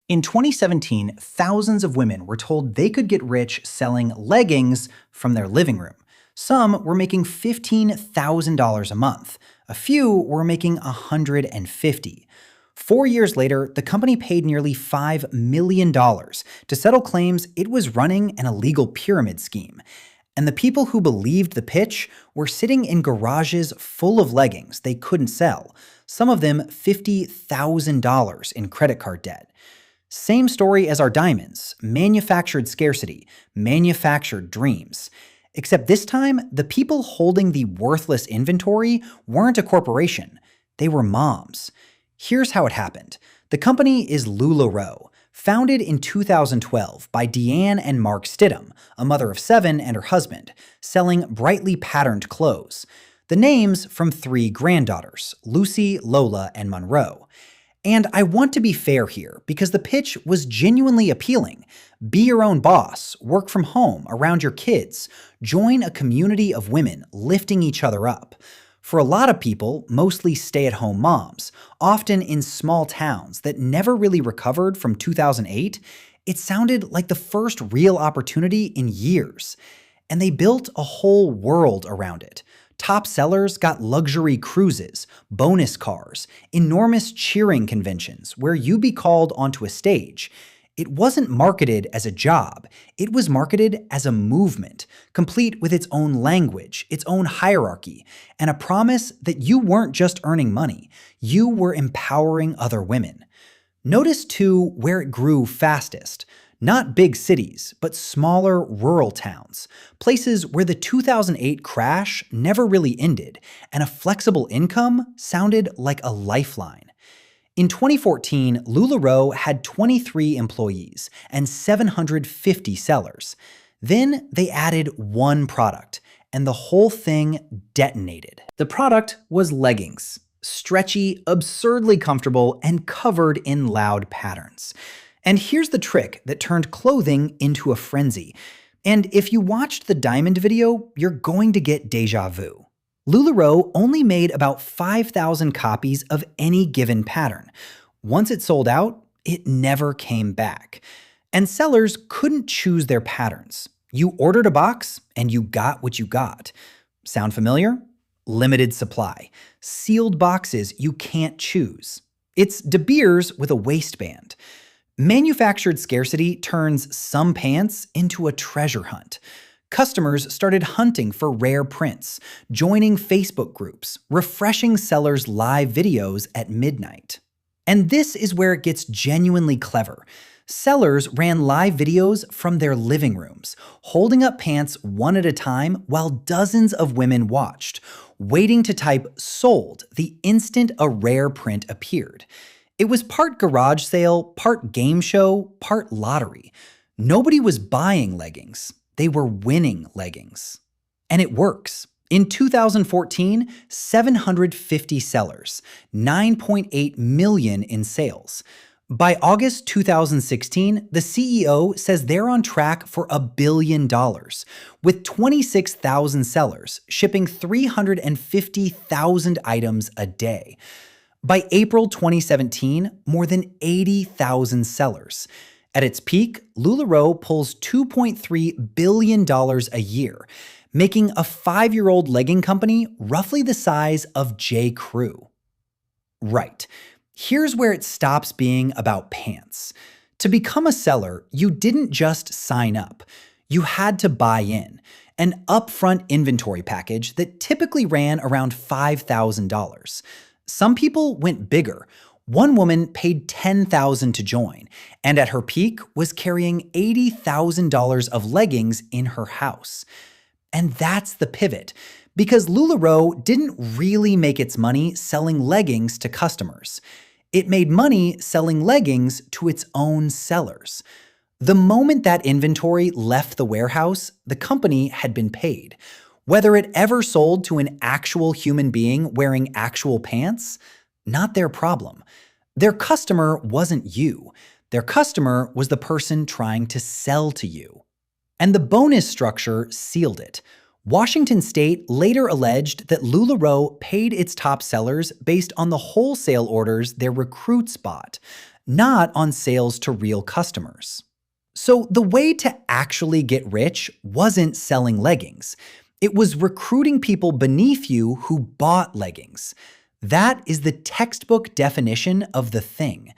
In 2017, thousands of women were told they could get rich selling leggings from their living room. Some were making $15,000 a month. A few were making $150,000. 4 years later, the company paid nearly $5 million to settle claims it was running an illegal pyramid scheme. And the people who believed the pitch were sitting in garages full of leggings they couldn't sell, some of them $50,000 in credit card debt. Same story as our diamonds: manufactured scarcity, manufactured dreams. Except this time, the people holding the worthless inventory weren't a corporation. They were moms. Here's how it happened. The company is LuLaRoe, founded in 2012 by Deanne and Mark Stidham, a mother of 7 and her husband, selling brightly patterned clothes. The names from 3 granddaughters, Lucy, Lola, and Monroe. And I want to be fair here, because the pitch was genuinely appealing. Be your own boss, work from home, around your kids, join a community of women lifting each other up. For a lot of people, mostly stay-at-home moms, often in small towns that never really recovered from 2008, it sounded like the first real opportunity in years. And they built a whole world around it. Top sellers got luxury cruises, bonus cars, enormous cheering conventions where you'd be called onto a stage. It wasn't marketed as a job. It was marketed as a movement, complete with its own language, its own hierarchy, and a promise that you weren't just earning money, you were empowering other women. Notice, too, where it grew fastest. Not big cities, but smaller rural towns, places where the 2008 crash never really ended, and a flexible income sounded like a lifeline. In 2014, LuLaRoe had 23 employees and 750 sellers. Then they added one product, and the whole thing detonated. The product was leggings. Stretchy, absurdly comfortable, and covered in loud patterns. And here's the trick that turned clothing into a frenzy. And if you watched the diamond video, you're going to get deja vu. LuLaRoe only made about 5,000 copies of any given pattern. Once it sold out, it never came back. And sellers couldn't choose their patterns. You ordered a box, and you got what you got. Sound familiar? Limited supply. Sealed boxes you can't choose. It's De Beers with a waistband. Manufactured scarcity turns some pants into a treasure hunt. Customers started hunting for rare prints, joining Facebook groups, refreshing sellers' live videos at midnight. And this is where it gets genuinely clever. Sellers ran live videos from their living rooms, holding up pants one at a time while dozens of women watched, waiting to type "sold" the instant a rare print appeared. It was part garage sale, part game show, part lottery. Nobody was buying leggings. They were winning leggings. And it works. In 2014, 750 sellers, 9.8 million in sales. By August 2016, the CEO says they're on track for $1 billion, with 26,000 sellers shipping 350,000 items a day. By April 2017, more than 80,000 sellers. At its peak, LuLaRoe pulls $2.3 billion a year, making a 5-year-old legging company roughly the size of J.Crew. Right. Here's where it stops being about pants. To become a seller, you didn't just sign up. You had to buy in. An upfront inventory package that typically ran around $5,000. Some people went bigger. One woman paid $10,000 to join, and at her peak was carrying $80,000 of leggings in her house. And that's the pivot, because LuLaRoe didn't really make its money selling leggings to customers. It made money selling leggings to its own sellers. The moment that inventory left the warehouse, the company had been paid. Whether it ever sold to an actual human being wearing actual pants, not their problem. Their customer wasn't you. Their customer was the person trying to sell to you. And the bonus structure sealed it. Washington State later alleged that LuLaRoe paid its top sellers based on the wholesale orders their recruits bought, not on sales to real customers. So the way to actually get rich wasn't selling leggings. It was recruiting people beneath you who bought leggings. That is the textbook definition of the thing.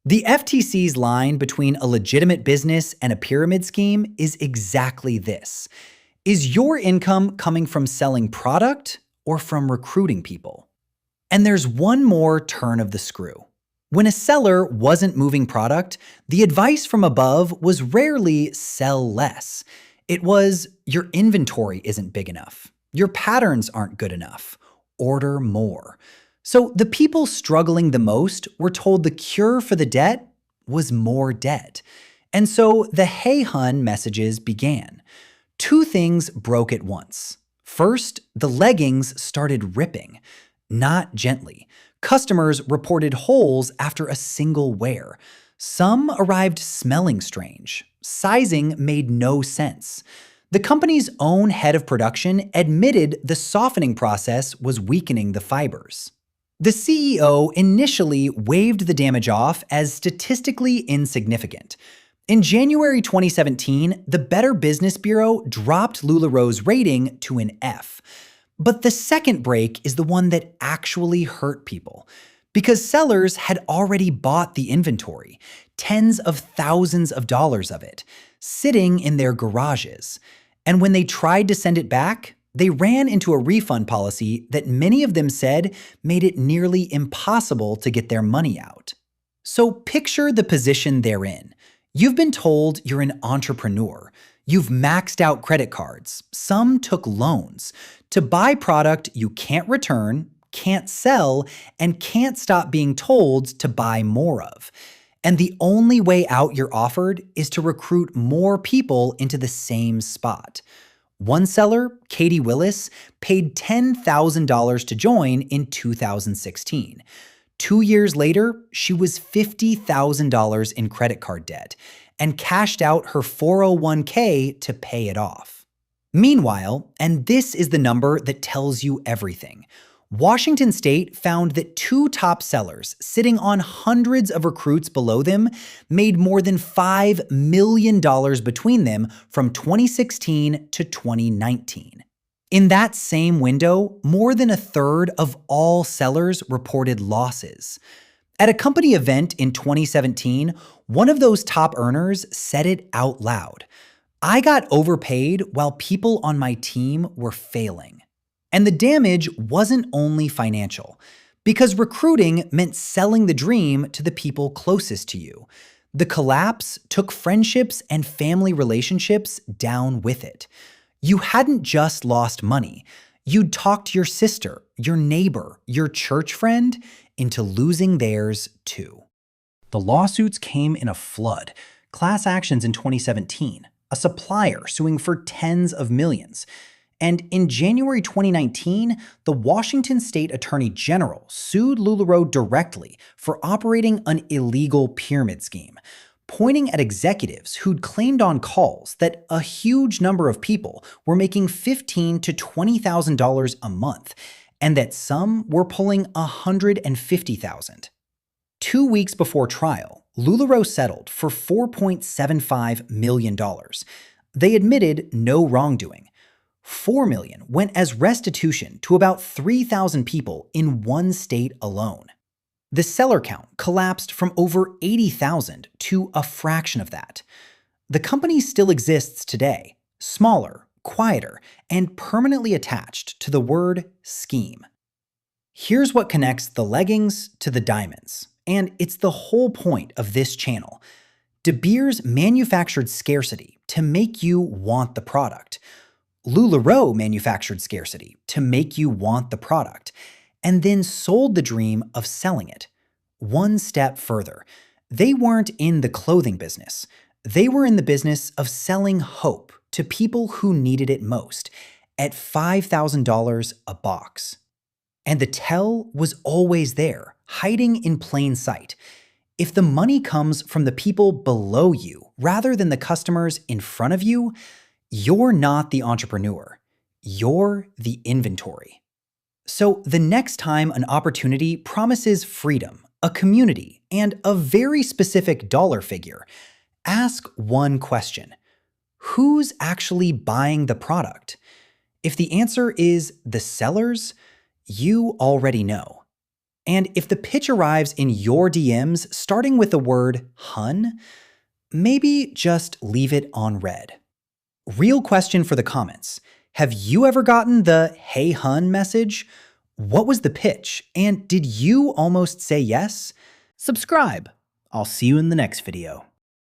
The FTC's line between a legitimate business and a pyramid scheme is exactly this. Is your income coming from selling product or from recruiting people? And there's one more turn of the screw. When a seller wasn't moving product, the advice from above was rarely sell less. It was your inventory isn't big enough, your patterns aren't good enough, order more. So the people struggling the most were told the cure for the debt was more debt. And so the hey hun messages began. Two things broke at once. First, the leggings started ripping. Not gently. Customers reported holes after a single wear. Some arrived smelling strange. Sizing made no sense. The company's own head of production admitted the softening process was weakening the fibers. The CEO initially waved the damage off as statistically insignificant. In January 2017, the Better Business Bureau dropped LuLaRoe's rating to an F. But the second break is the one that actually hurt people. Because sellers had already bought the inventory, tens of thousands of dollars of it, sitting in their garages. And when they tried to send it back, they ran into a refund policy that many of them said made it nearly impossible to get their money out. So picture the position they're in. You've been told you're an entrepreneur. You've maxed out credit cards. Some took loans to buy product you can't return, can't sell, and can't stop being told to buy more of. And the only way out you're offered is to recruit more people into the same spot. One seller, Katie Willis, paid $10,000 to join in 2016. 2 years later, she was $50,000 in credit card debt and cashed out her 401k to pay it off. Meanwhile, and this is the number that tells you everything, Washington State found that 2 top sellers sitting on hundreds of recruits below them made more than $5 million between them from 2016 to 2019. In that same window, more than a third of all sellers reported losses. At a company event in 2017, one of those top earners said it out loud. I got overpaid while people on my team were failing. And the damage wasn't only financial, because recruiting meant selling the dream to the people closest to you. The collapse took friendships and family relationships down with it. You hadn't just lost money. You'd talked your sister, your neighbor, your church friend into losing theirs too. The lawsuits came in a flood. Class actions in 2017, a supplier suing for tens of millions. And in January 2019, the Washington State Attorney General sued LuLaRoe directly for operating an illegal pyramid scheme, pointing at executives who'd claimed on calls that a huge number of people were making $15,000 to $20,000 a month, and that some were pulling $150,000. 2 weeks before trial, LuLaRoe settled for $4.75 million. They admitted no wrongdoing. $4 million went as restitution to about 3,000 people in one state alone. The seller count collapsed from over 80,000 to a fraction of that. The company still exists today, smaller, quieter, and permanently attached to the word scheme. Here's what connects the leggings to the diamonds, and it's the whole point of this channel. De Beers manufactured scarcity to make you want the product. LuLaRoe manufactured scarcity to make you want the product, and then sold the dream of selling it. One step further, they weren't in the clothing business. They were in the business of selling hope to people who needed it most, at $5,000 a box. And the tell was always there, hiding in plain sight. If the money comes from the people below you rather than the customers in front of you, you're not the entrepreneur. You're the inventory. So the next time an opportunity promises freedom, a community, and a very specific dollar figure. Ask one question: who's actually buying the product? If the answer is the sellers, you already know. And if the pitch arrives in your DMs starting with the word hun, maybe just leave it on red. Real question for the comments. Have you ever gotten the "Hey hun" message? What was the pitch? And did you almost say yes? Subscribe. I'll see you in the next video.